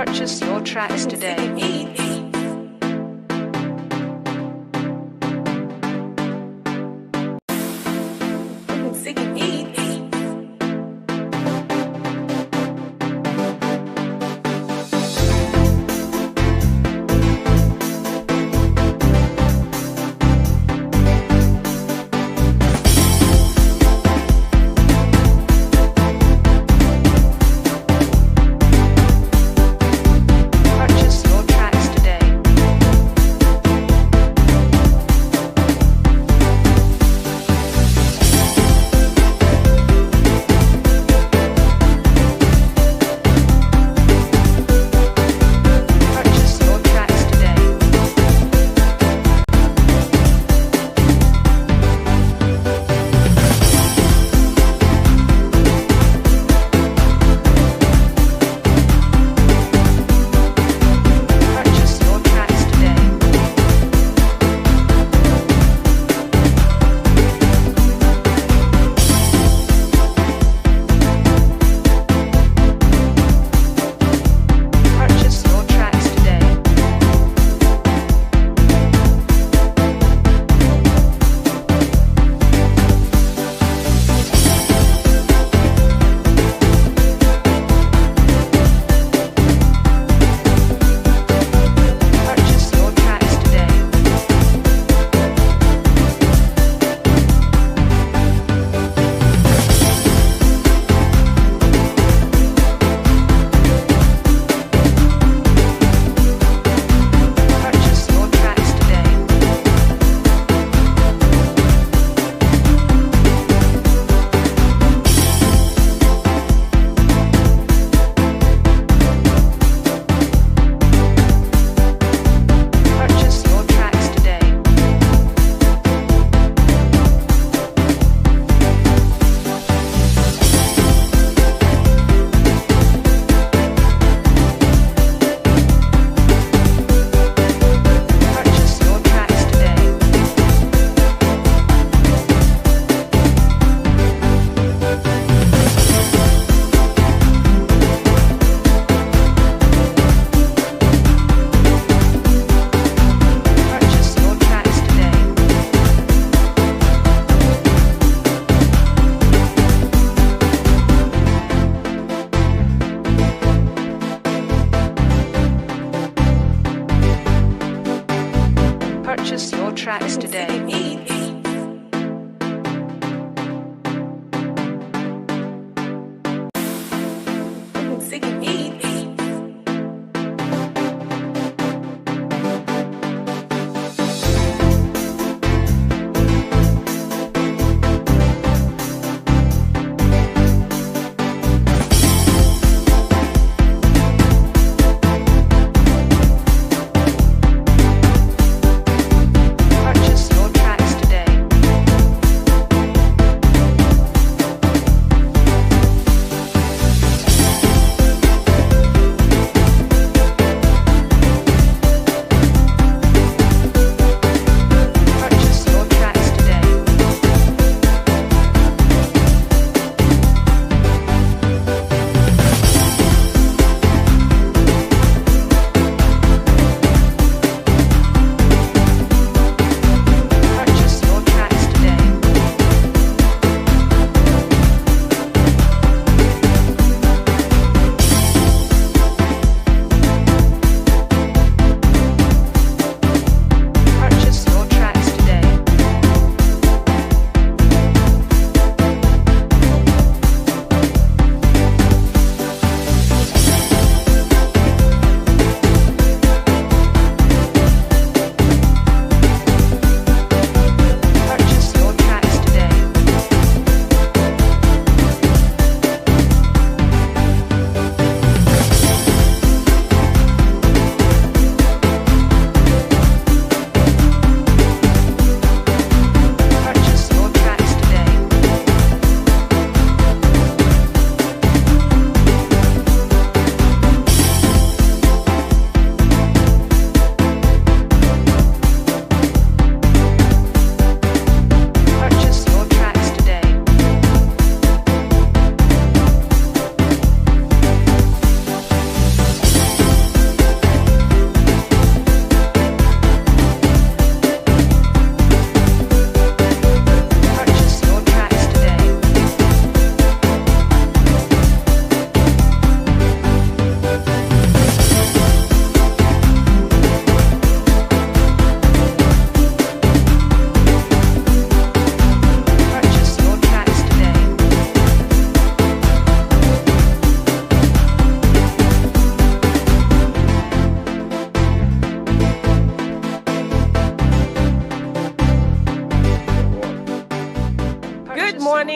Purchase your tracks today. Purchase your tracks today. Purchase your tracks.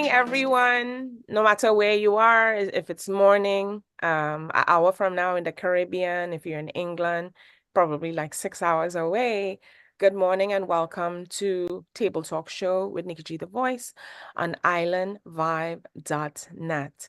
morning, everyone. No matter where you are, if it's morning, an hour from now in the Caribbean, if you're in England, probably like 6 hours away. Good morning and welcome to Table Talk Show with Nikki G, the voice on islandvibe.net.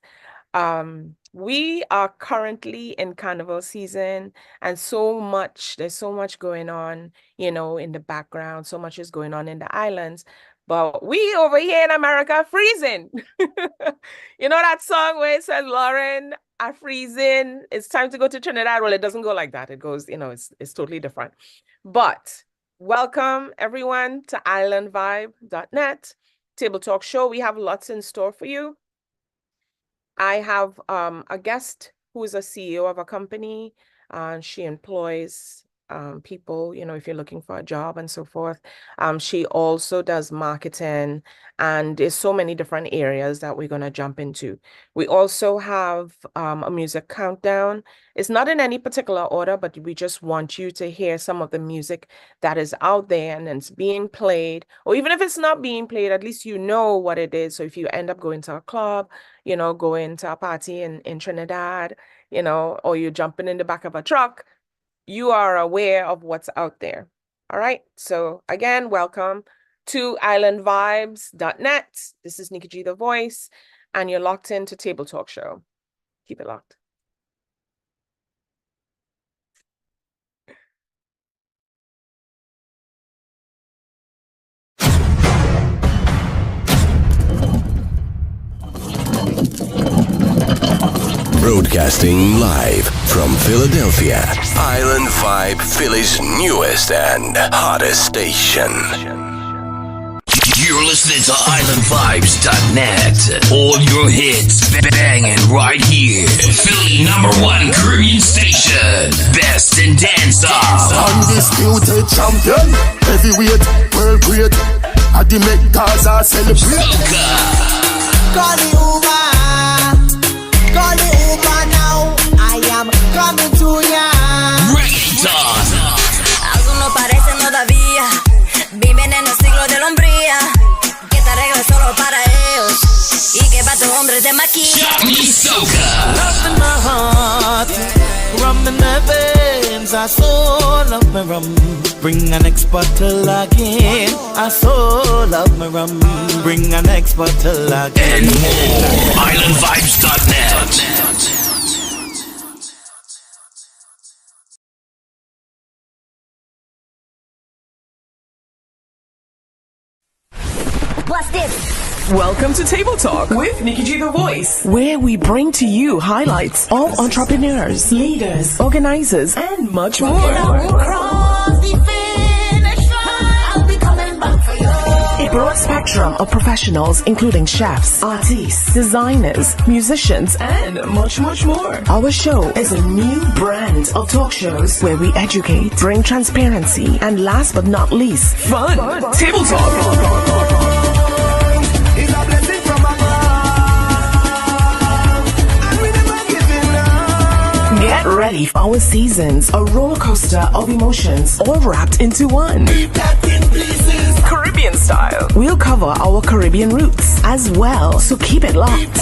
We are currently in carnival season and there's so much going on, in the background. So much is going on in the islands. But we over here in America are freezing. You know that song where it says, Lauren, are freezing. It's time to go to Trinidad. Well, it doesn't go like that. It goes, it's totally different. But welcome everyone to islandvibe.net Table Talk Show. We have lots in store for you. I have a guest who is a CEO of a company. She employs people, if you're looking for a job and so forth. She also does marketing, and there's so many different areas that we're going to jump into. We also have a music countdown. It's not in any particular order, but we just want you to hear some of the music that is out there and it's being played. Or even if it's not being played, at least you know what it is. So if you end up going to a club, going to a party in Trinidad, or you're jumping in the back of a truck, you are aware of what's out there. All right. So again, welcome to islandvibes.net. This is Nikki G, the voice, and you're locked into Table Talk Show. Keep it locked. Broadcasting live from Philadelphia, Island Vibe, Philly's newest and hottest station. You're listening to islandvibes.net. All your hits banging right here. Philly #1 Caribbean station. Best in dancehall. Undisputed champion. Heavyweight, world great. At the Met Gaza celebrate. Call the Uber. Call the Uber now. I am coming to ya. Reggaeton. Aún no parecen todavía. Viven en el siglo de la hombría. Que te arreglas solo para ellos. Y que para tu hombre te maquilla. Johnny Soca. Love in my heart. Rum in my veins. I so love my rum. Bring an next bottle again. I so love my rum. Bring an next bottle again. And more. islandvibes.net. What's this? Welcome to Table Talk with Nikki G, the voice, where we bring to you highlights of entrepreneurs, leaders, organizers, and much more. Cross the finish line. I'll be coming back for you. A broad spectrum of professionals, including chefs, artists, designers, musicians, and much more. Our show is a new brand of talk shows where we educate, bring transparency, and last but not least, fun. Table Talk. Get ready for our seasons, a roller coaster of emotions, all wrapped into one. Caribbean style. We'll cover our Caribbean roots as well, so keep it locked.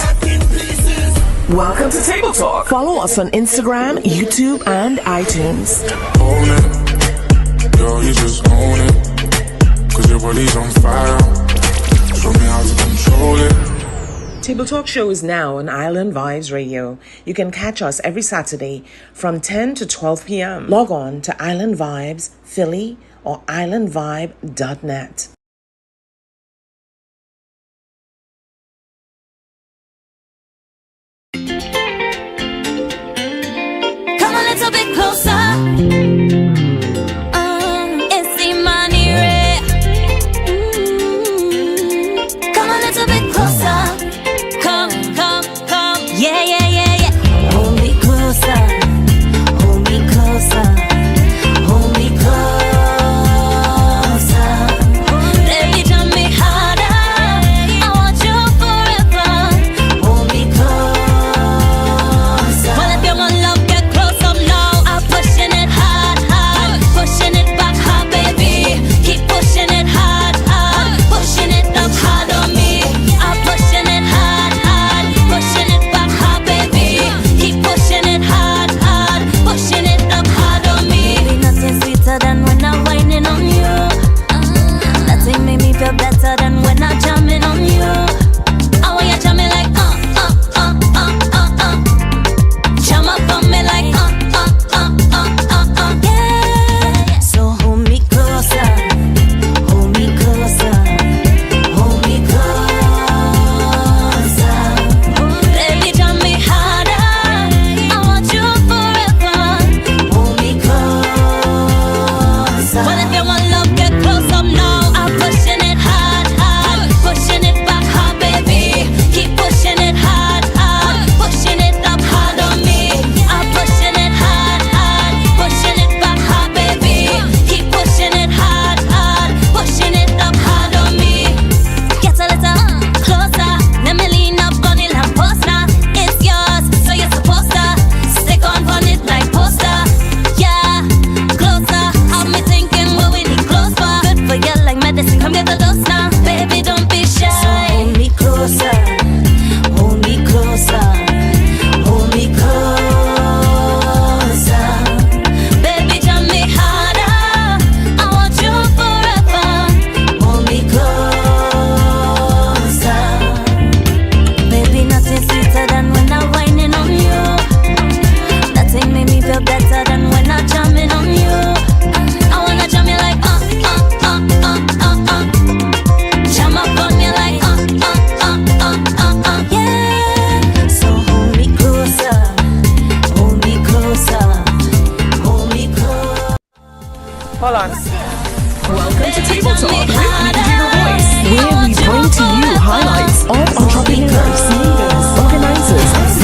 Welcome to Table Talk. Follow us on Instagram, YouTube, and iTunes. Own it. Girl, you just own it. 'Cause your body's on fire. Show me how to control it. Table Talk Show is now on Island Vibes Radio. You can catch us every Saturday from 10 to 12 p.m. Log on to Island Vibes Philly or islandvibe.net. Come a little bit closer. It's Imani. Come a little bit closer. Come. Yeah. Hold me closer. Hold me closer. Hold me closer. Hold on. Welcome to Table Talk with Nikki the Voice, where we bring to you highlights of entrepreneurs, leaders, organizers, and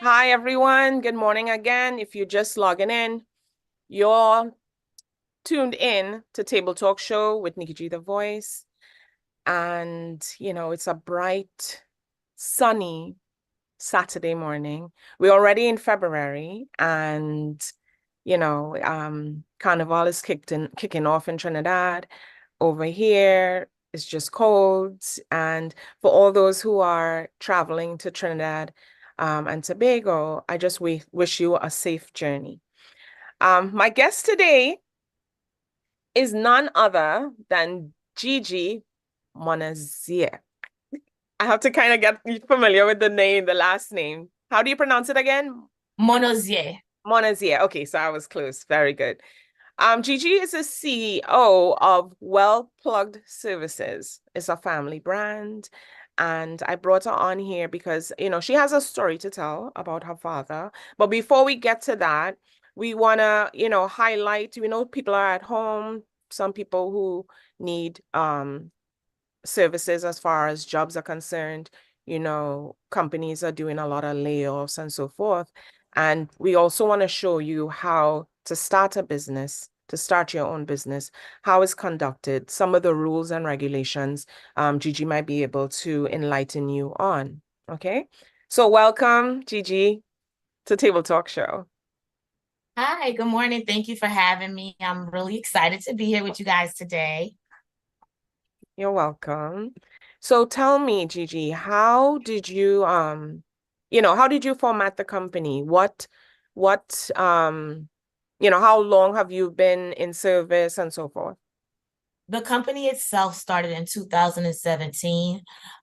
Hi, everyone. Good morning again. If you're just logging in, you're tuned in to Table Talk Show with Nikki G, the Voice. And, you know, it's a bright, sunny Saturday morning. We're already in February and, you know, Carnival is kicking off in Trinidad. Over here, it's just cold. And for all those who are traveling to Trinidad, and Tobago, I just wish you a safe journey. My guest today is none other than Gigi Monazia. I have to kind of get familiar with the name, the last name. How do you pronounce it again? Monazia. Monazia. Okay, so I was close. Very good. Gigi is the CEO of Well Plugged Services. It's a family brand. And I brought her on here because, you know, she has a story to tell about her father. But before we get to that, we want to, you know, highlight, you know, people are at home, some people who need services as far as jobs are concerned. You know, companies are doing a lot of layoffs and so forth. And we also want to show you how to start a business, to start your own business, how it's conducted, some of the rules and regulations. Gigi might be able to enlighten you on. Okay, so welcome, Gigi, to Table Talk Show. Hi, good morning. Thank you for having me. I'm really excited to be here with you guys today. You're welcome. So tell me, Gigi, how did you how did you format the company? What you know, how long have you been in service and so forth? The company itself started in 2017.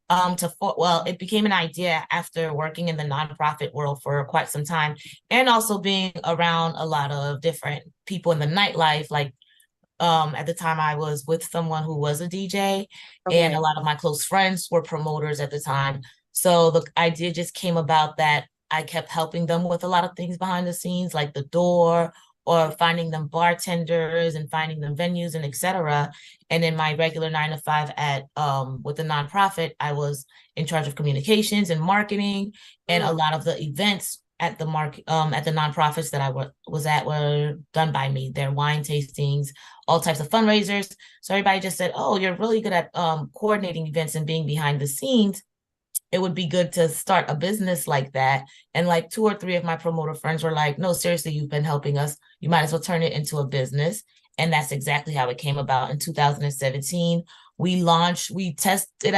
It became an idea after working in the nonprofit world for quite some time, and also being around a lot of different people in the nightlife. Like at the time, I was with someone who was a DJ, and a lot of my close friends were promoters at the time. So the idea just came about that I kept helping them with a lot of things behind the scenes, like the door, or finding them bartenders and finding them venues and etc. And in my regular 9-to-5 at with the nonprofit, I was in charge of communications and marketing, and a lot of the events at the nonprofits that I was at were done by me. Their wine tastings, all types of fundraisers. So everybody just said, "Oh, you're really good at coordinating events and being behind the scenes. It would be good to start a business like that." And like 2 or 3 of my promoter friends were like, "No, seriously, you've been helping us. You might as well turn it into a business." And that's exactly how it came about. In 2017, we tested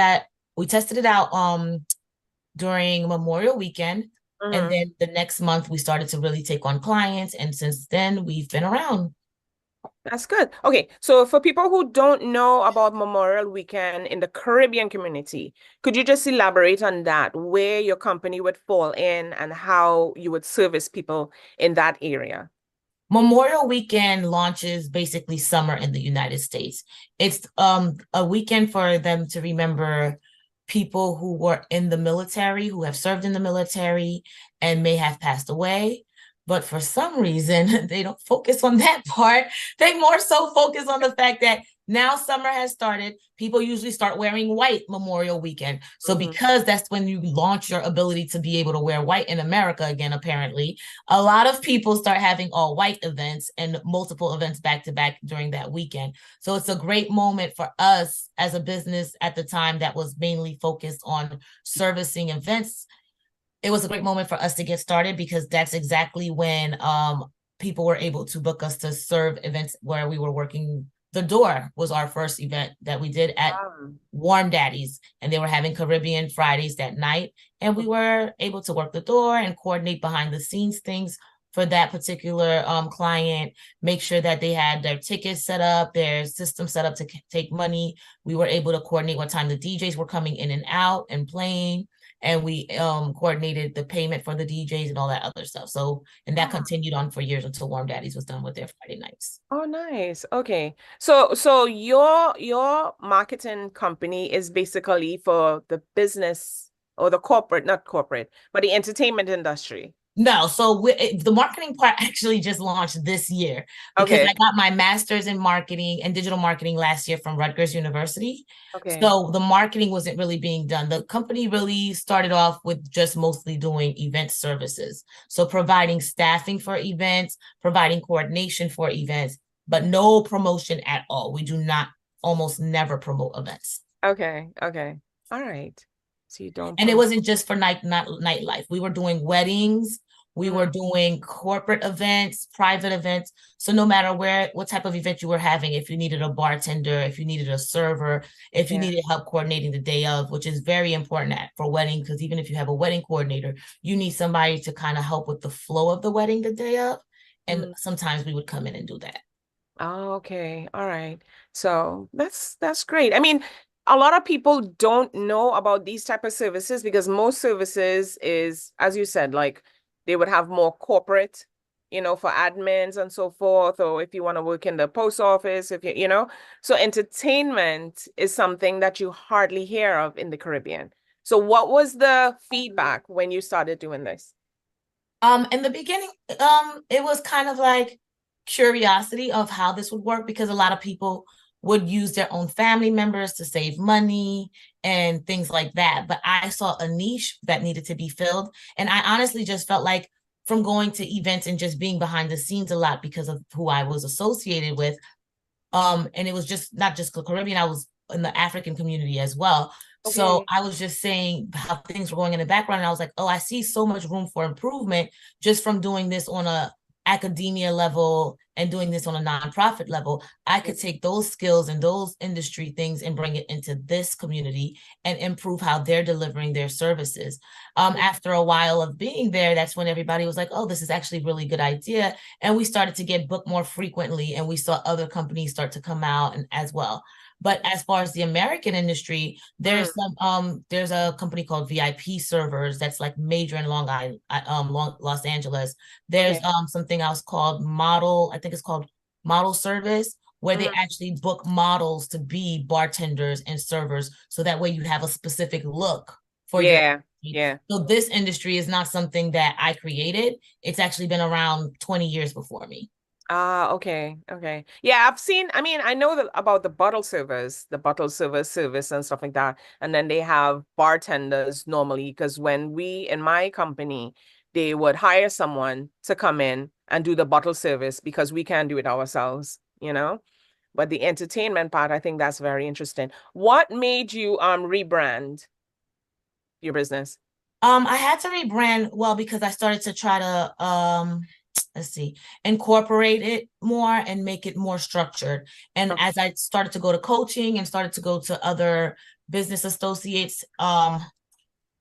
it out during Memorial Weekend. And then the next month we started to really take on clients. And since then we've been around. That's good. Okay, so for people who don't know about Memorial Weekend in the Caribbean community, could you just elaborate on that, where your company would fall in and how you would service people in that area? Memorial Weekend launches basically summer in the United States. It's a weekend for them to remember people who were in the military, who have served in the military and may have passed away. But for some reason, they don't focus on that part. They more so focus on the fact that now summer has started. People usually start wearing white Memorial Weekend. So because that's when you launch your ability to be able to wear white in America again, apparently, a lot of people start having all white events and multiple events back to back during that weekend. So it's a great moment for us as a business at the time that was mainly focused on servicing events. It was a great moment for us to get started because that's exactly when people were able to book us to serve events where we were working. The Door was our first event that we did at Warm Daddies, and they were having Caribbean Fridays that night. And we were able to work the door and coordinate behind the scenes things for that particular client, make sure that they had their tickets set up, their system set up to take money. We were able to coordinate what time the DJs were coming in and out and playing. and we coordinated the payment for the DJs and all that other stuff. So, and that continued on for years until Warm Daddies was done with their Friday nights. Oh, nice. Okay. So your marketing company is basically for the business or the corporate, not corporate, but the entertainment industry. No, so the marketing part actually just launched this year because Okay. I got my master's in marketing and digital marketing last year from Rutgers University. Okay. So the marketing wasn't really being done. The company really started off with just mostly doing event services. So providing staffing for events, providing coordination for events, but no promotion at all. We do not almost never promote events. Okay. Okay. All right. So you don't. And it wasn't just for nightlife. We were doing weddings. We were doing corporate events, private events. So no matter what type of event you were having, if you needed a bartender, if you needed a server, if you needed help coordinating the day of, which is very important for wedding, because even if you have a wedding coordinator, you need somebody to kind of help with the flow of the wedding the day of. And sometimes we would come in and do that. Oh, okay. All right. So that's great. I mean, a lot of people don't know about these type of services because most services is, as you said, like they would have more corporate, for admins and so forth, or if you want to work in the post office, if so entertainment is something that you hardly hear of in the Caribbean. So what was the feedback when you started doing this? In the beginning, it was kind of like curiosity of how this would work because a lot of people would use their own family members to save money and things like that. But I saw a niche that needed to be filled. And I honestly just felt like from going to events and just being behind the scenes a lot because of who I was associated with. And it was just not just the Caribbean, I was in the African community as well. Okay. So I was just saying how things were going in the background. And I was like, oh, I see so much room for improvement just from doing this on a academia level and doing this on a nonprofit level. I could take those skills and those industry things and bring it into this community and improve how they're delivering their services. After a while of being there, that's when everybody was like, oh, this is actually a really good idea. And we started to get booked more frequently and we saw other companies start to come out and as well. But as far as the American industry, there's there's a company called VIP Servers that's like major in Los Angeles. There's something else called Model, I think it's called Model Service, where they actually book models to be bartenders and servers, so that way you have a specific look for your industry. So this industry is not something that I created. It's actually been around 20 years before me. Okay. Yeah, I know about the bottle servers, service and stuff like that. And then they have bartenders normally, because when in my company, they would hire someone to come in and do the bottle service because we can't do it ourselves, But the entertainment part, I think that's very interesting. What made you rebrand your business? I had to rebrand, because I started to try to incorporate it more and make it more structured. And as I started to go to coaching and started to go to other business associates,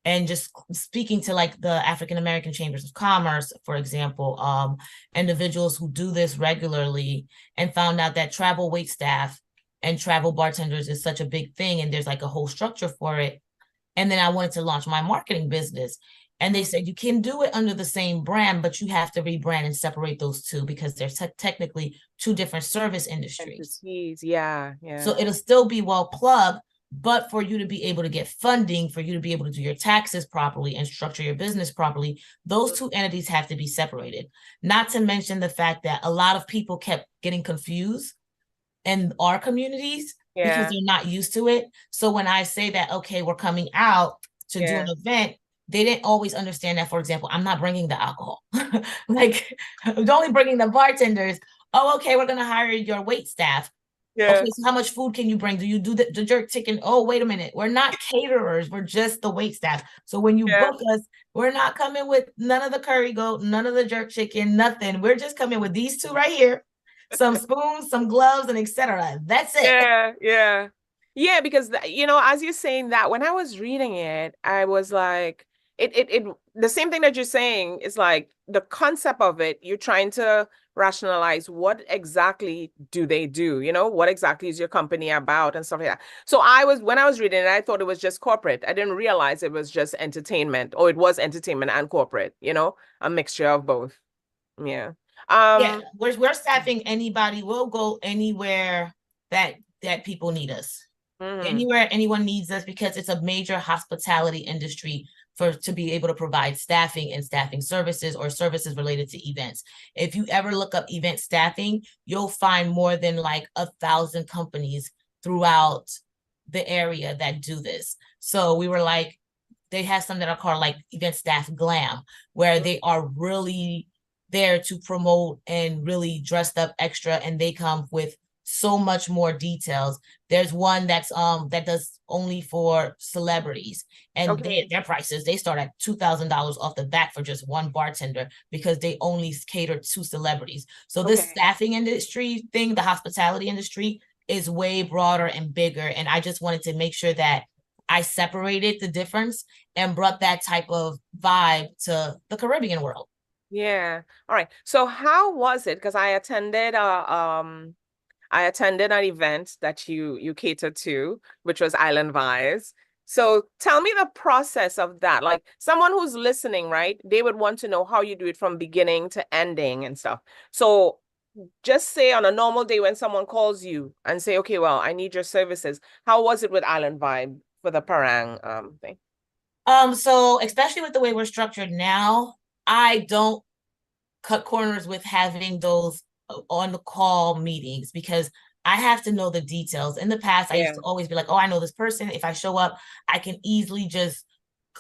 and just speaking to like the African American Chambers of Commerce, for example, individuals who do this regularly, and found out that travel wait staff and travel bartenders is such a big thing and there's like a whole structure for it. And then I wanted to launch my marketing business. And they said, you can do it under the same brand, but you have to rebrand and separate those two because they're technically two different service industries. Yeah. So it'll still be well plugged, but for you to be able to get funding, for you to be able to do your taxes properly and structure your business properly, those two entities have to be separated. Not to mention the fact that a lot of people kept getting confused in our communities because they're not used to it. So when I say that, okay, we're coming out to do an event, they didn't always understand that. For example, I'm not bringing the alcohol. Like, I'm only bringing the bartenders. Oh, okay, we're going to hire your wait staff. Okay, so how much food can you bring? Do you do the jerk chicken? Oh, wait a minute. We're not caterers. We're just the wait staff. So when you book us, we're not coming with none of the curry goat, none of the jerk chicken, nothing. We're just coming with these two right here, some spoons, some gloves, and etc. That's it. Yeah, because, as you're saying that, when I was reading it, I was like, it the same thing that you're saying is like the concept of it, you're trying to rationalize what exactly do they do, what exactly is your company about and stuff like that. So when I was reading it, I thought it was just corporate. I didn't realize it was just entertainment, or it was entertainment and corporate, a mixture of both. Yeah. Yeah, we're staffing anybody. We'll go anywhere that people need us. Anywhere anyone needs us, because it's a major hospitality industry to be able to provide staffing and staffing services or services related to events. If you ever look up event staffing, you'll find more than like 1,000 companies throughout the area that do this. So we were like, they have some that are called like Event Staff Glam, where they are really there to promote and really dressed up extra, and they come with so much more details. There's one that's that does only for celebrities, and their prices, they start at $2,000 off the bat for just one bartender, because they only cater to celebrities. So this staffing industry thing, the hospitality industry, is way broader and bigger, and I just wanted to make sure that I separated the difference and brought that type of vibe to the Caribbean world. Yeah. All right. So how was it? Because I attended an event that you catered to, which was Island Vibes. So tell me the process of that. Like someone who's listening, right? They would want to know how you do it from beginning to ending and stuff. So just say on a normal day when someone calls you and say, okay, well, I need your services. How was it with Island Vibe for the Parang thing? So especially with the way we're structured now, I don't cut corners with having those on the call meetings, because I have to know the details. In the past, I used to always be like, oh, I know this person. If I show up, I can easily just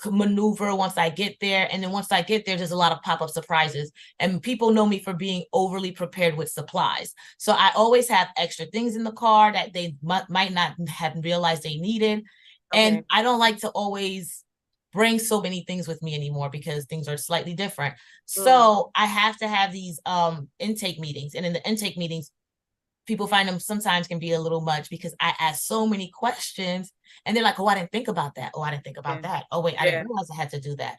maneuver once I get there. And then once I get there, there's a lot of pop-up surprises. And people know me for being overly prepared with supplies. So I always have extra things in the car that they might not have realized they needed. And I don't like to always bring so many things with me anymore, because things are slightly different. So I have to have these intake meetings. And in the intake meetings, people find them sometimes can be a little much, because I ask so many questions and they're like, oh, I didn't think about that. Oh, I didn't think about that. Oh, wait, I didn't realize I had to do that.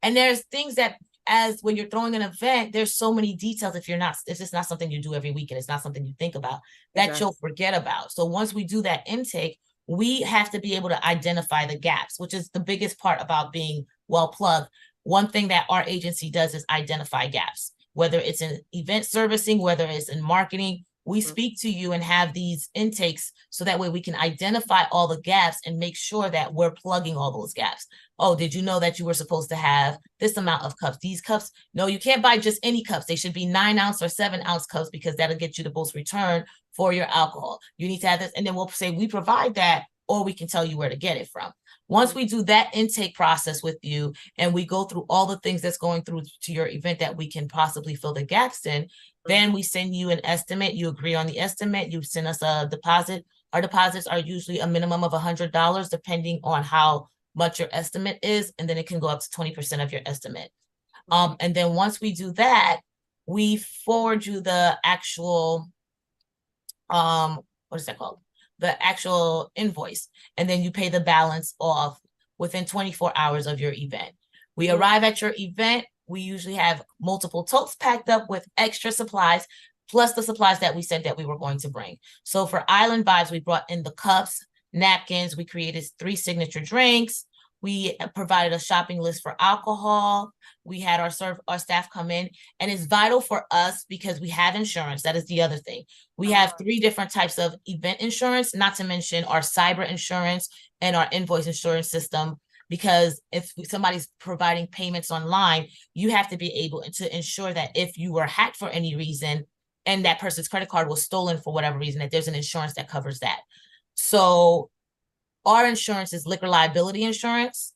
And there's things that, as when you're throwing an event, there's so many details. If it's just not something you do every week, and it's not something you think about, that you'll forget about. So once we do that intake, we have to be able to identify the gaps, which is the biggest part about being well plugged. One thing that our agency does is identify gaps, whether it's in event servicing, whether it's in marketing. We speak to you and have these intakes so that way we can identify all the gaps and make sure that we're plugging all those gaps. Oh, did you know that you were supposed to have this amount of cups? These cups, no, you can't buy just any cups. They should be 9-ounce or 7-ounce cups, because that'll get you the most return for your alcohol. You need to have this. And then we'll say we provide that, or we can tell you where to get it from. Once we do that intake process with you, and we go through all the things that's going through to your event that we can possibly fill the gaps in, then we send you an estimate. You agree on the estimate. You send us a deposit. Our deposits are usually a minimum of $100, depending on how much your estimate is. And then it can go up to 20% of your estimate. And then once we do that, we forward you the actual, what is that called? The actual invoice. And then you pay the balance off within 24 hours of your event. We arrive at your event. We usually have multiple totes packed up with extra supplies, plus the supplies that we said that we were going to bring. So for Island Vibes, we brought in the cups, napkins. We created 3 signature drinks. We provided a shopping list for alcohol. We had our staff come in, and it's vital for us because we have insurance. That is the other thing. We have 3 different types of event insurance, not to mention our cyber insurance and our invoice insurance system. Because if somebody's providing payments online, you have to be able to ensure that if you were hacked for any reason and that person's credit card was stolen for whatever reason, that there's an insurance that covers that. So our insurance is liquor liability insurance.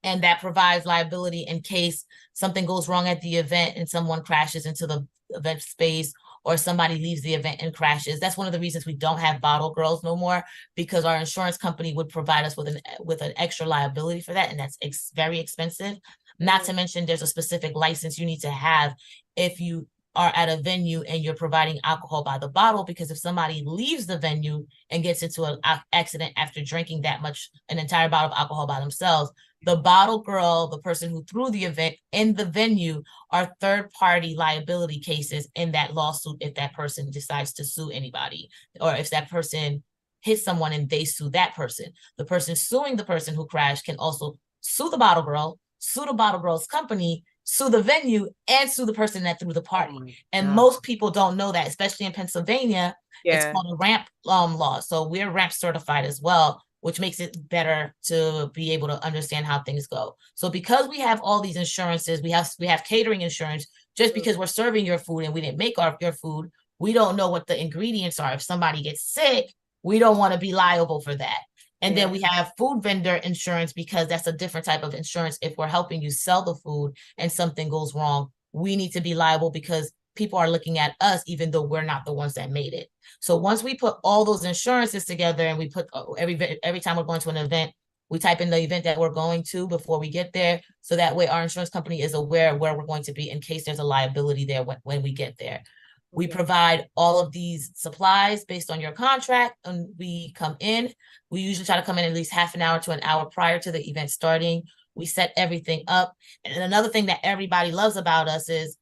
And that provides liability in case something goes wrong at the event and someone crashes into the event space, or somebody leaves the event and crashes. That's one of the reasons we don't have bottle girls no more, because our insurance company would provide us with an extra liability for that, and that's very expensive. Not to mention there's a specific license you need to have if you are at a venue and you're providing alcohol by the bottle, because if somebody leaves the venue and gets into an accident after drinking that much, an entire bottle of alcohol by themselves, the bottle girl, the person who threw the event in the venue, are third-party liability cases in that lawsuit if that person decides to sue anybody, or if that person hits someone and they sue that person. The person suing the person who crashed can also sue the bottle girl, sue the bottle girl's company, sue the venue, and sue the person that threw the party. And most people don't know that, especially in Pennsylvania. It's called a RAMP law. So we're RAMP certified as well, which makes it better to be able to understand how things go. So because we have all these insurances, we have catering insurance. Just because we're serving your food and we didn't make your food, we don't know what the ingredients are. If somebody gets sick, we don't want to be liable for that. And then we have food vendor insurance, because that's a different type of insurance. If we're helping you sell the food and something goes wrong, we need to be liable because people are looking at us, even though we're not the ones that made it. So once we put all those insurances together, and we put every time we're going to an event, we type in the event that we're going to before we get there. So that way our insurance company is aware of where we're going to be in case there's a liability there when we get there. We provide all of these supplies based on your contract, and we come in. We usually try to come in at least half an hour to an hour prior to the event starting. We set everything up. And another thing that everybody loves about us is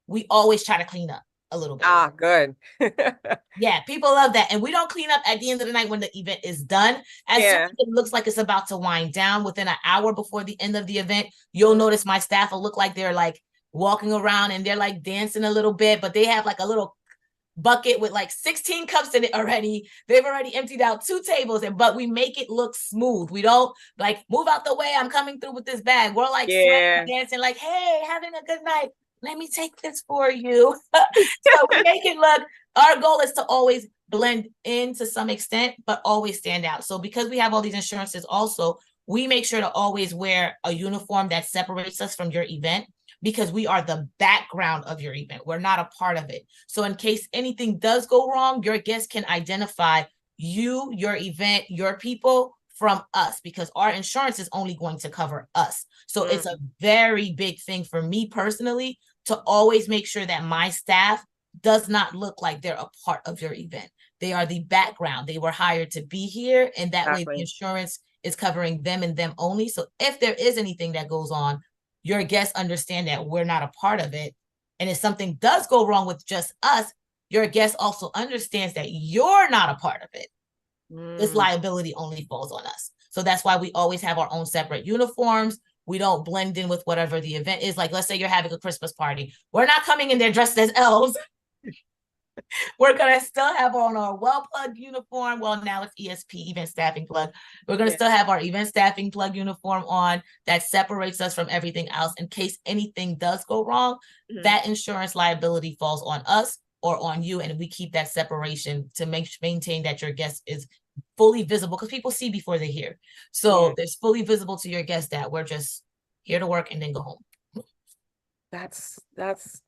we always try to clean up a little bit. Ah, good. Yeah, people love that. And we don't clean up at the end of the night when the event is done. As soon as it looks like it's about to wind down, within an hour before the end of the event, you'll notice my staff will look like they're like walking around and they're like dancing a little bit, but they have like a little bucket with like 16 cups in it already. They've already emptied out 2 tables, but we make it look smooth. We don't like move out the way, I'm coming through with this bag. We're like dancing like, hey, having a good night. Let me take this for you. So we make it look, our goal is to always blend in to some extent, but always stand out. So because we have all these insurances also, we make sure to always wear a uniform that separates us from your event, because we are the background of your event. We're not a part of it. So in case anything does go wrong, your guests can identify you, your event, your people from us, because our insurance is only going to cover us. So it's a very big thing for me personally to always make sure that my staff does not look like they're a part of your event. They are the background. They were hired to be here, and that way the insurance is covering them and them only. So if there is anything that goes on, your guests understand that we're not a part of it. And if something does go wrong with just us, your guest also understands that you're not a part of it. This liability only falls on us. So that's why we always have our own separate uniforms. We don't blend in with whatever the event is. Like, let's say you're having a Christmas party. We're not coming in there dressed as elves. We're going to still have on our well-plugged uniform. Well, now it's ESP, Event Staffing Plug. We're going to still have our Event Staffing Plug uniform on that separates us from everything else. In case anything does go wrong, that insurance liability falls on us or on you. And we keep that separation to maintain that your guest is fully visible, because people see before they hear. So it's fully visible to your guests that we're just here to work and then go home. That's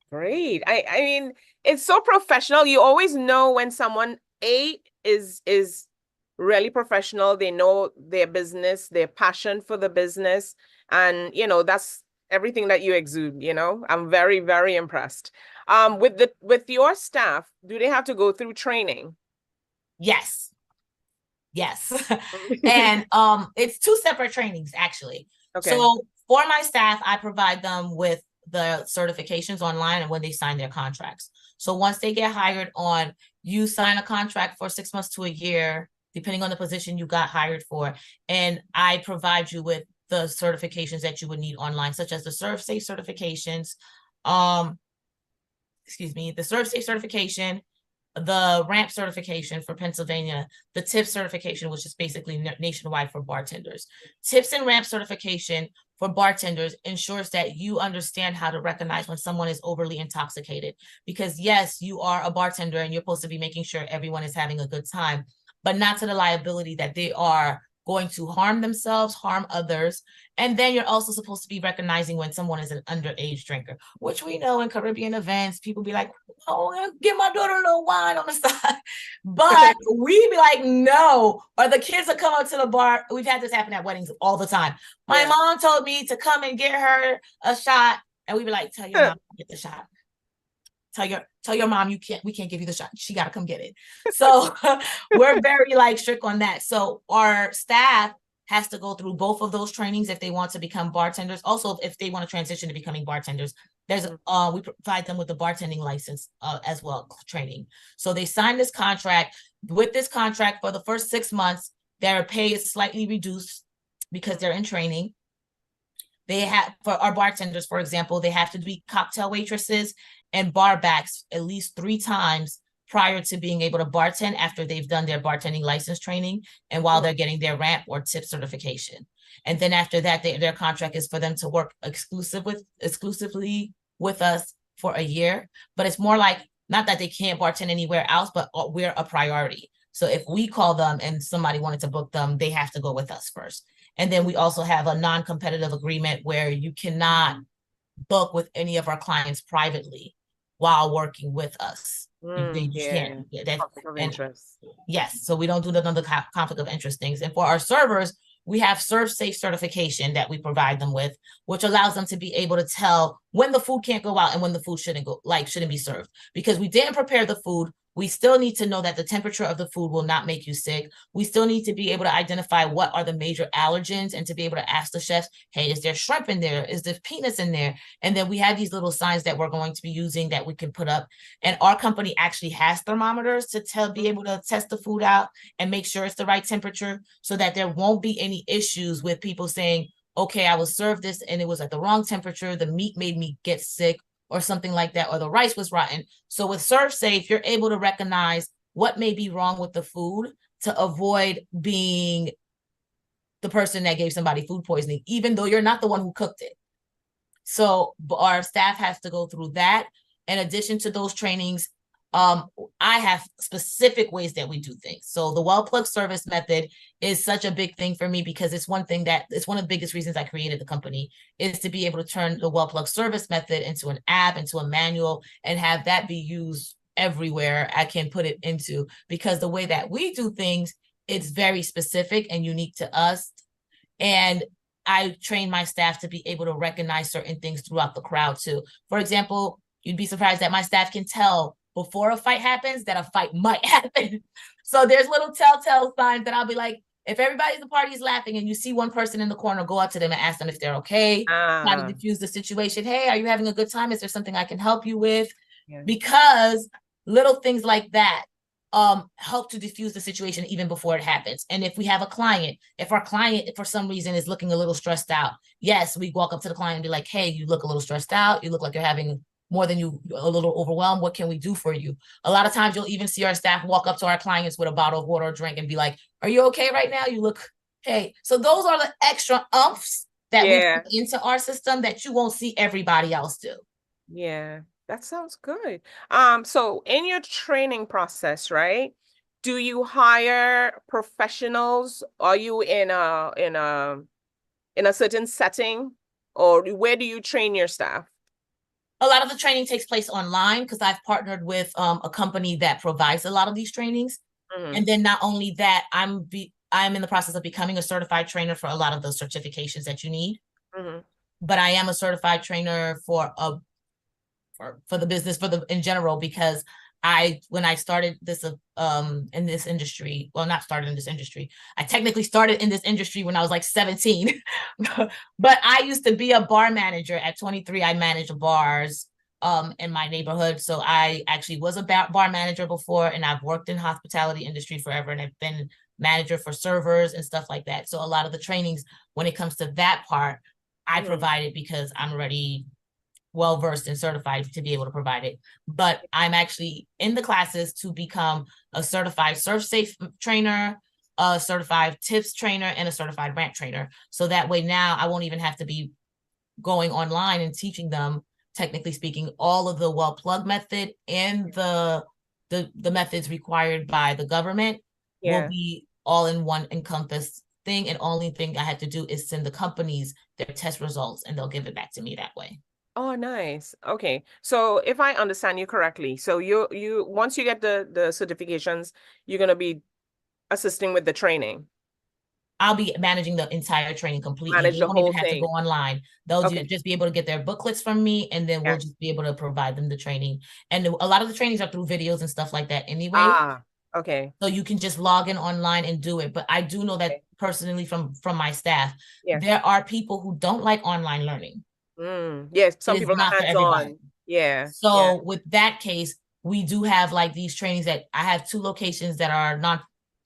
great. I mean, it's so professional. You always know when someone is really professional. They know their business, their passion for the business, and that's everything that you exude. I'm very, very impressed. With your staff, do they have to go through training? Yes. And it's 2 separate trainings actually. Okay. So for my staff, I provide them with the certifications online and when they sign their contracts. So once they get hired on, you sign a contract for 6 months to a year, depending on the position you got hired for. And I provide you with the certifications that you would need online, such as the ServSafe certifications, the ServSafe certification, the RAMP certification for Pennsylvania, the TIPS certification, which is basically nationwide for bartenders. TIPS and RAMP certification for bartenders ensures that you understand how to recognize when someone is overly intoxicated. Because yes, you are a bartender and you're supposed to be making sure everyone is having a good time, but not to the liability that they are going to harm themselves, harm others. And then you're also supposed to be recognizing when someone is an underage drinker, which we know in Caribbean events, people be like, oh, give my daughter a little wine on the side. But we be like, no. Or the kids will come up to the bar. We've had this happen at weddings all the time. My mom told me to come and get her a shot. And we be like, tell your mom to get the shot. tell your mom we can't give you the shot. She got to come get it. So we're very like strict on that. So our staff has to go through both of those trainings if they want to become bartenders. Also, if they want to transition to becoming bartenders, there's we provide them with the bartending license as well, training. So they sign this contract. With this contract, for the first 6 months, their pay is slightly reduced because they're in training. They have, for our bartenders, for example, they have to be cocktail waitresses and bar backs at least 3 times prior to being able to bartend after they've done their bartending license training and while they're getting their ramp or tip certification. And then after that, their contract is for them to work exclusively with us for a year. But it's more like, not that they can't bartend anywhere else, but we're a priority. So if we call them and somebody wanted to book them, they have to go with us first. And then we also have a non-competitive agreement where you cannot book with any of our clients privately while working with us. Can't. Conflict of interest. Yes, so we don't do the conflict of interest things. And for our servers, we have ServSafe certification that we provide them with, which allows them to be able to tell when the food can't go out and when the food shouldn't be served. Because we didn't prepare the food, we still need to know that the temperature of the food will not make you sick. We still need to be able to identify what are the major allergens and to be able to ask the chefs, hey, is there shrimp in there? Is there peanuts in there? And then we have these little signs that we're going to be using that we can put up. And our company actually has thermometers to be able to test the food out and make sure it's the right temperature so that there won't be any issues with people saying, okay, I was served this and it was at the wrong temperature. The meat made me get sick, or something like that, or the rice was rotten. So with ServSafe, you're able to recognize what may be wrong with the food to avoid being the person that gave somebody food poisoning, even though you're not the one who cooked it. So our staff has to go through that. In addition to those trainings, I have specific ways that we do things. So the well plug service method is such a big thing for me because it's one of the biggest reasons I created the company is to be able to turn the well plug service method into an app, into a manual, and have that be used everywhere I can put it into, because the way that we do things, it's very specific and unique to us. And I train my staff to be able to recognize certain things throughout the crowd too. For example, you'd be surprised that my staff can tell before a fight happens that a fight might happen. So there's little telltale signs that I'll be like, if everybody in the party is laughing and you see one person in the corner, go up to them and ask them if they're okay, try to diffuse the situation. Hey, are you having a good time? Is there something I can help you with? Yeah. Because little things like that help to diffuse the situation even before it happens. And if we have a client, if our client for some reason is looking a little stressed out, yes, we walk up to the client and be like, hey, you look a little stressed out. You look like you're having more than you, a little overwhelmed. What can we do for you? A lot of times you'll even see our staff walk up to our clients with a bottle of water or drink and be like, are you okay right now? You look okay. So those are the extra umphs that we put into our system that you won't see everybody else do. Yeah, that sounds good. So in your training process, right? Do you hire professionals? Are you in a certain setting, or where do you train your staff? A lot of the training takes place online because I've partnered with a company that provides a lot of these trainings. Mm-hmm. And then not only that, I'm in the process of becoming a certified trainer for a lot of the certifications that you need. Mm-hmm. But I am a certified trainer for the business, in general, because when I started this in this industry, well, not started in this industry, I technically started in this industry when I was like 17, but I used to be a bar manager. At 23, I managed bars in my neighborhood. So I actually was a bar manager before, and I've worked in hospitality industry forever, and I've been manager for servers and stuff like that. So a lot of the trainings, when it comes to that part, I provide it because I'm already well-versed and certified to be able to provide it. But I'm actually in the classes to become a certified ServSafe trainer, a certified tips trainer, and a certified ramp trainer. So that way now I won't even have to be going online and teaching them, technically speaking, all of the well plug method and the methods required by the government will be all in one encompassed thing. And only thing I had to do is send the companies their test results, and they'll give it back to me that way. Oh, nice. Okay. So if I understand you correctly, so you once you get the certifications, you're going to be assisting with the training. I'll be managing the entire training completely. Manage They the don't even whole have to thing. go online. They'll Okay. just be able to get their booklets from me, and then Yeah. we'll just be able to provide them the training. And a lot of the trainings are through videos and stuff like that anyway. Ah, okay. So you can just log in online and do it. But I do know that Okay. personally from my staff, Yeah. there are people who don't like online learning. Yes, some It is people are not for hands-on. everybody. Yeah. So with that case, we do have like these trainings that I have 2 locations that are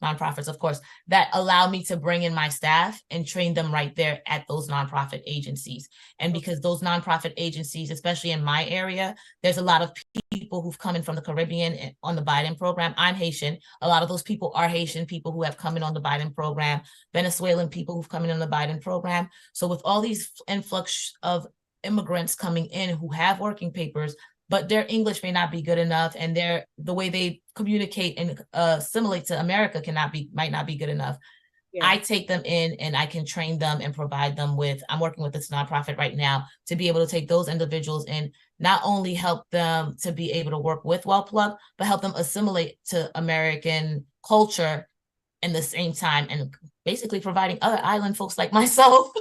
nonprofits, of course, that allow me to bring in my staff and train them right there at those nonprofit agencies. And because those nonprofit agencies, especially in my area, there's a lot of people who've come in from the Caribbean on the Biden program. I'm Haitian. A lot of those people are Haitian people who have come in on the Biden program, Venezuelan people who've come in on the Biden program. So with all these influx of immigrants coming in who have working papers, but their English may not be good enough, and the way they communicate and assimilate to America might not be good enough. Yeah. I take them in and I can train them and provide them with, I'm working with this nonprofit right now to be able to take those individuals and not only help them to be able to work with Wellplug, but help them assimilate to American culture in the same time, and basically providing other island folks like myself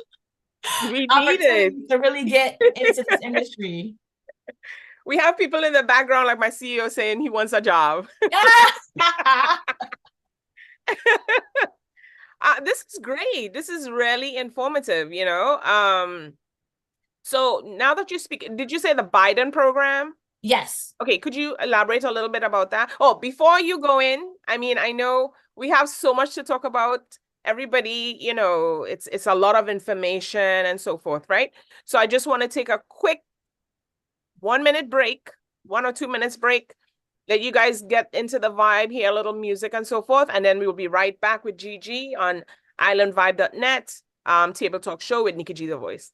We need it. opportunities to really get into this industry. We have people in the background, like my CEO, saying he wants a job. This is great. This is really informative, you know. So now that you speak, did you say the Biden program? Yes. Okay, could you elaborate a little bit about that? Oh, before you go in, I mean, I know we have so much to talk about. Everybody, you know, it's a lot of information and so forth, right? So I just want to take a quick 1 minute break, 1 or 2 minutes break, let you guys get into the vibe, hear a little music and so forth, and then we will be right back with Gigi on islandvibe.net, Table Talk Show with Nikki G The Voice.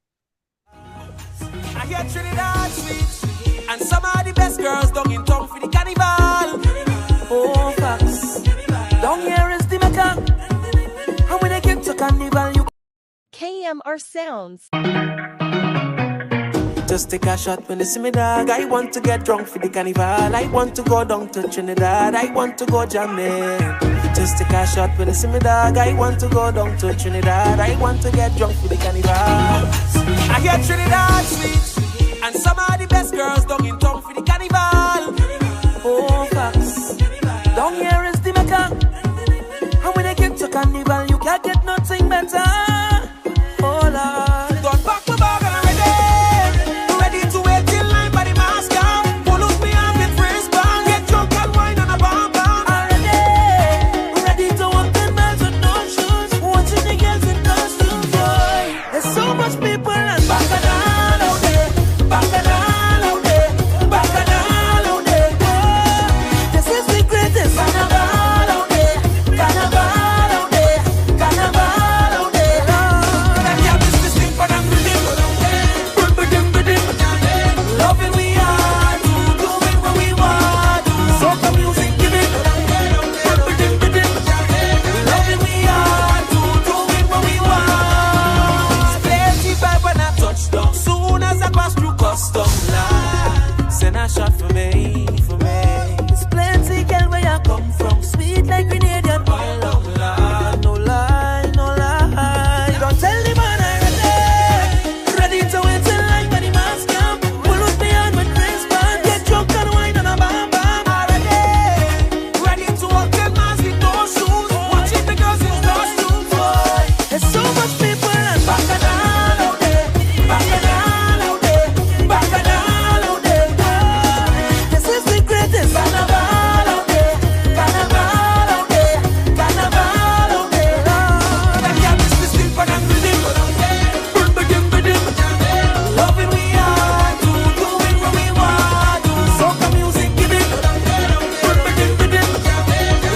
I get Trinidad sweet, and some of the best girls down in town for the carnival. Oh, facts. Down here is the Mecca, and when I get to carnival, you KMR Sounds. just take a shot when you see me, dog. I want to get drunk for the carnival. I want to go down to Trinidad. I want to go jamming. Just take a shot when you see me, dog. I want to go down to Trinidad. I want to get drunk for the carnival. I get Trinidad sweet, and some of the best girls down in town for the carnival. Oh, facts. Down here is the Mecca, and when I get to carnival, you can't get nothing better. Oh, Lord. Don't pack my bag and I'm ready to wait till line by the mask out. Pull up me arm with wristband, get drunk and wine on a bomb bomb. Ready to walk 10 miles with no shoes, watching the girls in costumes, boy. There's so much people and bacchanal out there, bacchanal out there, bacchanal out there. Oh, this is the greatest carnival out there, carnival out there, carnival out there. Oh, and yeah, this is thing for them to live. Loving we are, doing what we want. Soca music, give it. Loving we are, doing what we want. Plenty vibe when I touch down. Soon as I pass through custom line, send a shot for me, for me. It's plenty girl where I come from, sweet like Grenadian oil. No lie, no lie. Don't tell the man I'm ready to wait till line when the mask come. Pull up me on with wristband, get drunk and wine on a bam bam. Ready to walk 10 miles with no shoes, watching the girls in costumes, boy. There's so much people and bacchanal out there, bacchanal out there, bacchanal out there. Oh, this is the greatest carnival out there, carnival out there, carnival out there. Oh, and yeah, this is still for them to live. Loving we are, doing what we want. Soca music, give it.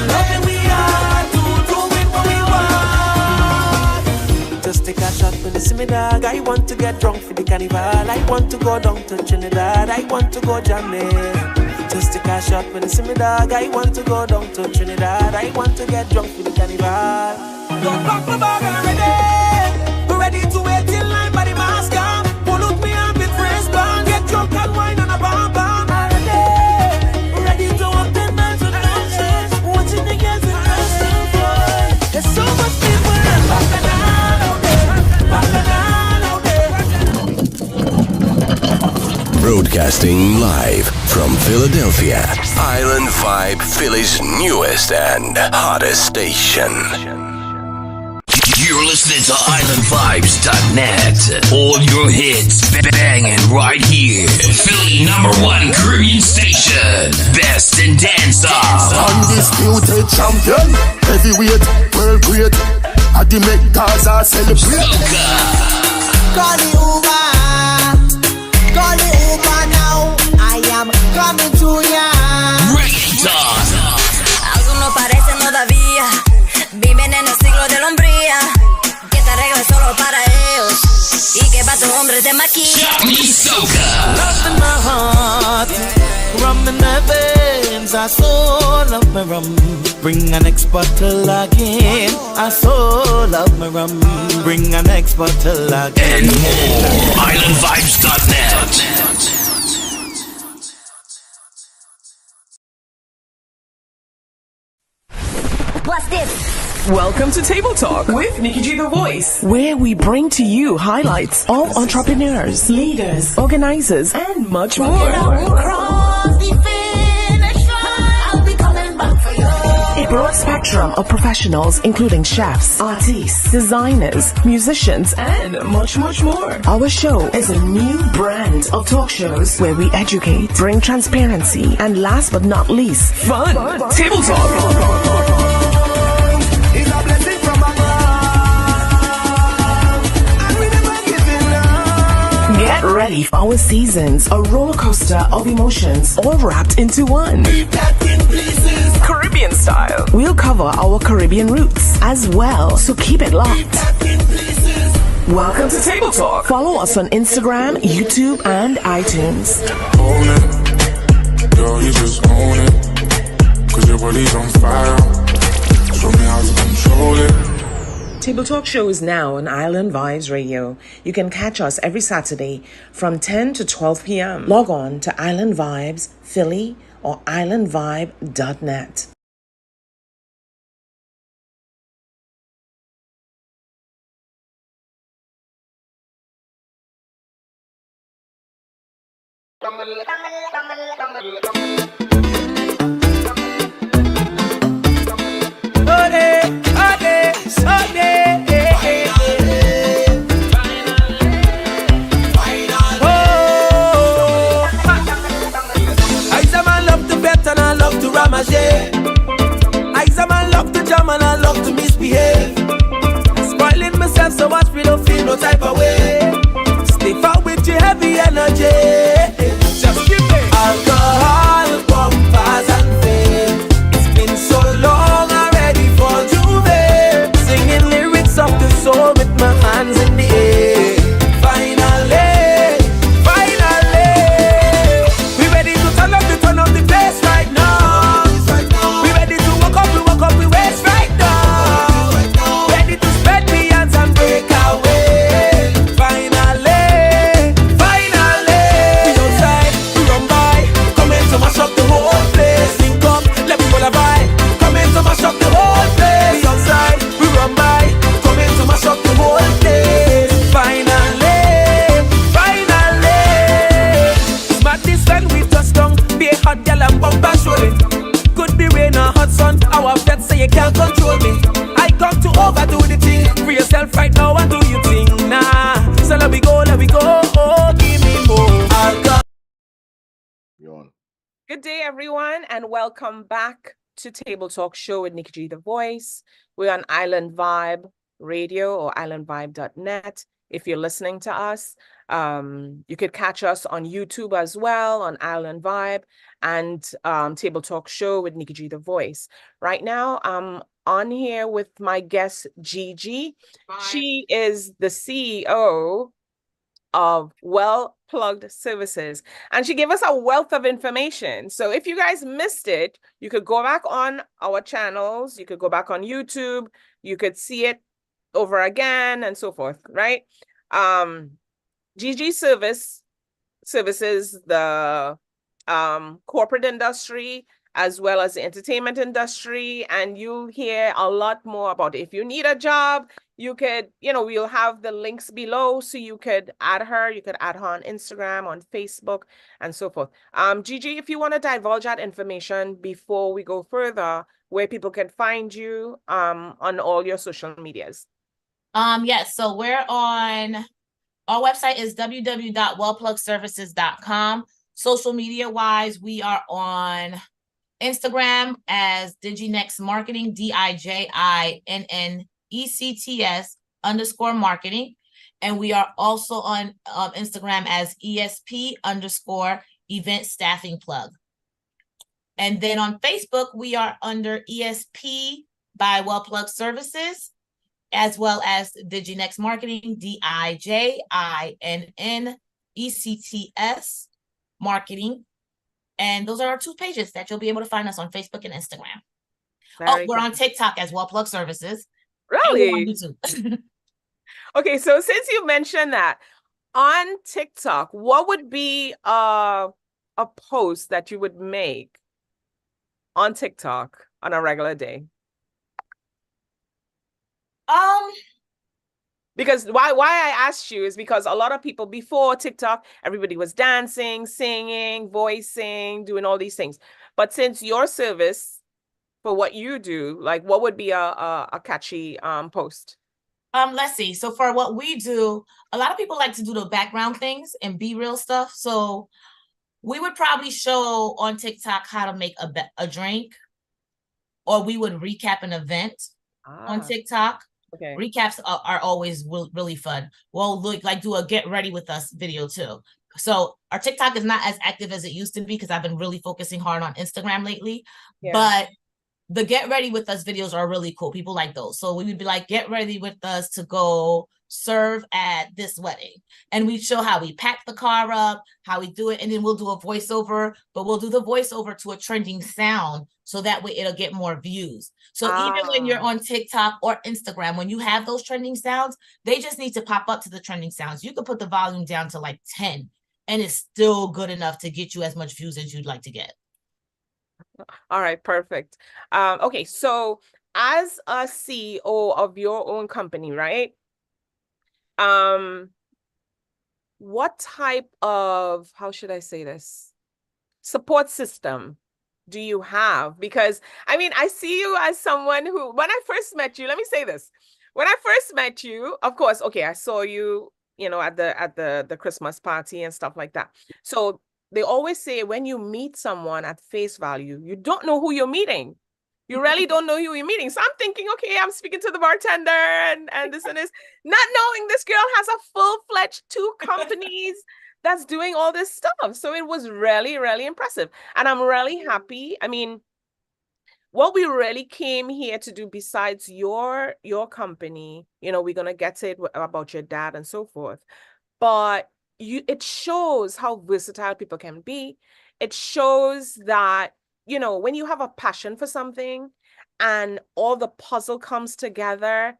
Loving we are, doing what we want. Just take a shot when you see me, dog. I want to get drunk for the carnival. I want to go down to Trinidad. I want to go jamming. Just take a shot when you see me, dog. I want to go down to Trinidad. I want to get drunk for the carnival. Don't pack my bag and I'm ready to wait till line by the mask come. Pull up me arm with wristband, get drunk and wine on a bomb bomb. Ready to walk 10 miles with no shoes, watching the girls in costumes, boy. There's so much people and Broadcasting live from Philadelphia, Island Vibe, Philly's newest and hottest station. You're listening to IslandVibes.net. All your hits banging right here. Philly #1 Caribbean station. Best in dancehall. Undisputed champion. Heavyweight, world great. I the make Gaza celebrate. Call the Uber. Call the Uber now. I am coming to ya. Reggaeton. Algunos parecen todavía. Viven en el siglo de la hombría. Que te arregles solo para ellos. Y que pa' tu hombre te maquilla. Love in my heart. Rum in my veins. I so love my rum. Bring an next bottle again. I so love my rum. Bring an next bottle again. And more. IslandVibes.net. What's this? Welcome to Table Talk with Nikki G The Voice, where we bring to you highlights of entrepreneurs, leaders, organizers, and much more. A broad spectrum of professionals, including chefs, artists, designers, musicians, and much, much more. Our show is a new brand of talk shows where we educate, bring transparency, and last but not least, fun. Table Talk. Get ready for our seasons, a roller coaster of emotions, all wrapped into one. Caribbean style. We'll cover our Caribbean roots as well, so keep it locked. Welcome to Table Talk. Follow us on Instagram, YouTube, and iTunes. Own it, girl, you just own it. Cause your body's on fire. Show me how to control it. Table Talk Show is now on Island Vibes Radio. You can catch us every Saturday from 10 to 12 p.m. Log on to Island Vibes Philly or islandvibe.net. I love to jam and I love to misbehave. Spoiling myself so much we don't feel no type of way. Stay far with your heavy energy. Just give me alcohol, bumpers and fame. It's been so long already for Juve. Singing lyrics of the soul with my hands in the air. Finally, we ready to turn up the place right now. Could be rain or hot sun. Our vets say you can't control me. I come to overdo the thing. Free yourself right now and do your thing. Nah. So let me go. Oh, give me more. Good day, everyone, and welcome back to Table Talk Show with Nikki G The Voice. We're on Island Vibe Radio or islandvibe.net. If you're listening to us, you could catch us on YouTube as well, on Island Vibe and Table Talk Show with Nikki G The Voice. Right now, I'm on here with my guest, Gigi. She is the CEO of Well Plugged Services, and she gave us a wealth of information. So if you guys missed it, you could go back on our channels, you could go back on YouTube, you could see it over again and so forth, right? Gigi services the corporate industry as well as the entertainment industry, and you'll hear a lot more about it. If you need a job, you could, we'll have the links below so you could add her. You could add her on Instagram, on Facebook, and so forth. Gigi, if you want to divulge that information before we go further, where people can find you on all your social medias. Yes, so we're on, our website is www.wellplugservices.com. Social media wise, we are on Instagram as DigiNext Marketing, DIJINNECTS_marketing. And we are also on Instagram as ESP_event staffing plug. And then on Facebook, we are under ESP by Wellplug Services, as well as DigiNext Marketing, DIJINNECTS Marketing. And those are our 2 pages that you'll be able to find us on Facebook and Instagram. We're on TikTok as Wellplug Services. Really? Okay, so since you mentioned that, on TikTok, what would be a post that you would make on TikTok on a regular day? Because why I asked you is because a lot of people before TikTok, everybody was dancing, singing, voicing, doing all these things. But since your service for what you do, like what would be a catchy post? Let's see. So for what we do, a lot of people like to do the background things and be real stuff. So we would probably show on TikTok how to make a drink, or we would recap an event on TikTok. Okay. Recaps are always really fun. We'll do a get ready with us video too. So our TikTok is not as active as it used to be because I've been really focusing hard on Instagram lately. Yeah. But the get ready with us videos are really cool. People like those. So we would be like, get ready with us to go serve at this wedding. And we show how we pack the car up, how we do it. And then we'll do a voiceover, but we'll do the voiceover to a trending sound. So that way it'll get more views. So even when you're on TikTok or Instagram, when you have those trending sounds, they just need to pop up to the trending sounds. You could put the volume down to like 10 and it's still good enough to get you as much views as you'd like to get. All right, perfect. Okay, so as a CEO of your own company, right? What type of, how should I say this, support system do you have? Because I mean, I see you as someone who, when I first met you, let me say this. When I first met you, of course, okay, I saw you, at the Christmas party and stuff like that. So they always say when you meet someone at face value, you don't know who you're meeting. You really don't know who you're meeting. So I'm thinking, okay, I'm speaking to the bartender and this and this, not knowing this girl has a full-fledged 2 companies that's doing all this stuff. So it was really, really impressive. And I'm really happy. I mean, what we really came here to do besides your company, we're going to get to it about your dad and so forth. But it shows how versatile people can be. It shows that, when you have a passion for something and all the puzzle comes together,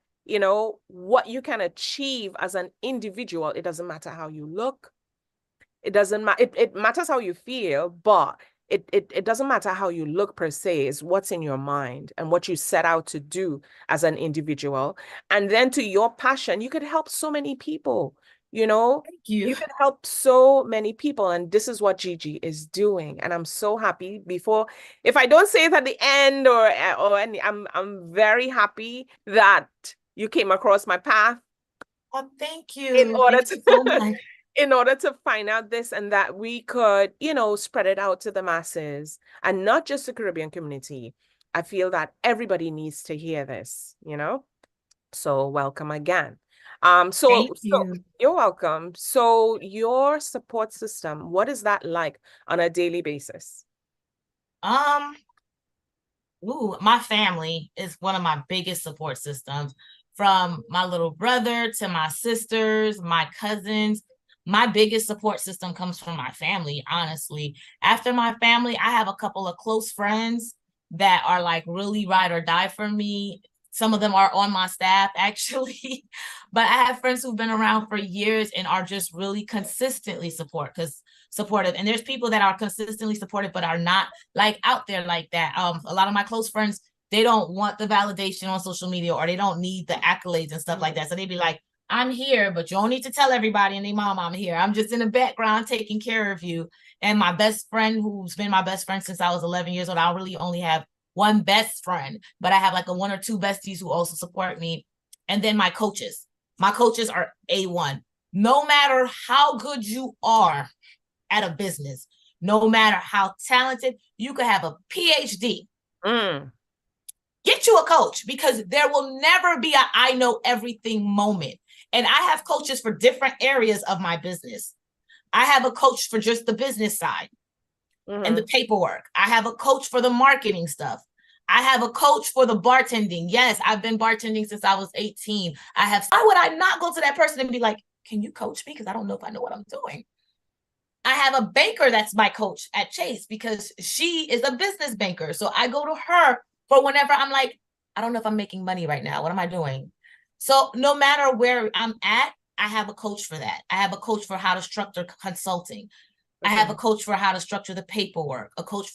what you can achieve as an individual, it doesn't matter how you look. It doesn't matter. It matters how you feel, but it doesn't matter how you look per se. It's what's in your mind and what you set out to do as an individual. And then to your passion, you could help so many people. Thank you. You can help so many people, and this is what Gigi is doing. And I'm so happy. If I don't say it at the end or any, I'm very happy that you came across my path. Oh, thank you. In order to find out this, and that we could, spread it out to the masses and not just the Caribbean community. I feel that everybody needs to hear this, So welcome again. So you're welcome. So your support system, what is that like on a daily basis? My family is one of my biggest support systems, from my little brother to my sisters, my cousins. My biggest support system comes from my family, honestly. After my family, I have a couple of close friends that are like really ride or die for me. Some of them are on my staff, actually. But I have friends who've been around for years and are just really consistently support, because supportive. And there's people that are consistently supportive, but are not like out there like that. A lot of my close friends, they don't want the validation on social media, or they don't need the accolades and stuff like that. So they'd be like, I'm here, but you don't need to tell everybody and their mom I'm here. I'm just in the background taking care of you. And my best friend, who's been my best friend since I was 11 years old, I really only have one best friend, but I have like a 1 or 2 besties who also support me. And then my coaches are A1. No matter how good you are at a business, no matter how talented, you could have a PhD. Get you a coach, because there will never be a I know everything moment. And I have coaches for different areas of my business. I have a coach for just the business side and the paperwork. I have a coach for the marketing stuff. I have a coach for the bartending. Yes, I've been bartending since I was 18. Why would I not go to that person and be like, can you coach me? Because I don't know if I know what I'm doing. I have a banker that's my coach at Chase, because she is a business banker. So I go to her for whenever I'm like, I don't know if I'm making money right now. What am I doing? So no matter where I'm at, I have a coach for that. I have a coach for how to structure consulting. I have a coach for how to structure the paperwork, a coach